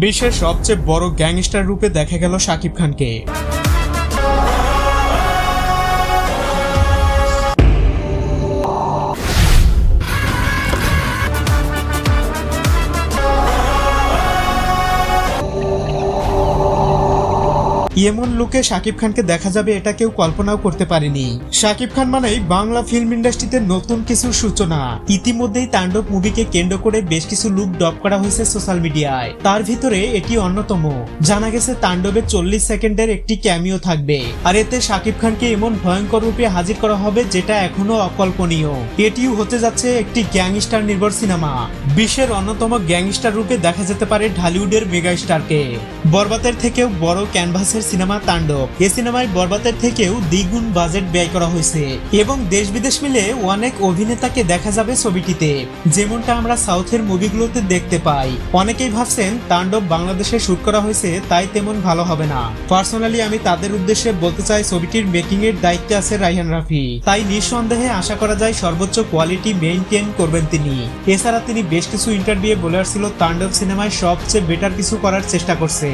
বিশ্বের সবচেয়ে বড় গ্যাংস্টার রূপে দেখা গেল শাকিব খানকে। এমন লুকে শাকিব খানকে দেখা যাবে এটা কেউ কল্পনাও করতে পারেনি। শাকিব খান মানেই বাংলা ফিল্ম ইন্ডাস্ট্রিতে নতুন কিছু সূচনা। ইতিমধ্যেই তাণ্ডব মুভিকে কেন্দ্র করে বেশ কিছু লুক ড্রপ করা হয়েছে সোশ্যাল মিডিয়ায়। তার ভিতরে এটি অন্যতম। জানা গেছে তাণ্ডবে 40 সেকেন্ডের একটি ক্যামিও থাকবে, আর এতে শাকিব খানকে এমন ভয়ঙ্কর রূপে হাজির করা হবে যেটা এখনো অকল্পনীয়। এটিও হতে যাচ্ছে একটি গ্যাংস্টার নির্ভর সিনেমা। বিশ্বের অন্যতম গ্যাংস্টার রূপে দেখা যেতে পারে ঢালিউডের মেগা স্টারকে। বরবাতের থেকেও বড় ক্যানভাসের সিনেমা তাণ্ডব। এই সিনেমায় বরবাতের থেকেও দ্বিগুণ বাজেট ব্যয় করা হয়েছে এবং দেশ বিদেশ মিলে অনেক অভিনেতাকে দেখা যাবে ছবিটিতে, যেমনটা আমরা সাউথের মুভিগুলোতে দেখতে পাই। অনেকেই ভাবছেন তাণ্ডব বাংলাদেশে শুট করা হয়েছে, তাই তেমন ভালো হবে না। পার্সোনালি আমি তাদের উদ্দেশ্যে বলতে চাই, ছবিটির মেকিং এর দায়িত্বে আছে রায়হান রাফি, তাই নিঃসন্দেহে আশা করা যায় সর্বোচ্চ কোয়ালিটি মেইনটেইন করবেন তিনি। এছাড়া তিনি বেশ কিছু ইন্টারভিউ বলে আসছিল তাণ্ডব সিনেমায় সবচেয়ে বেটার কিছু করার চেষ্টা করছে।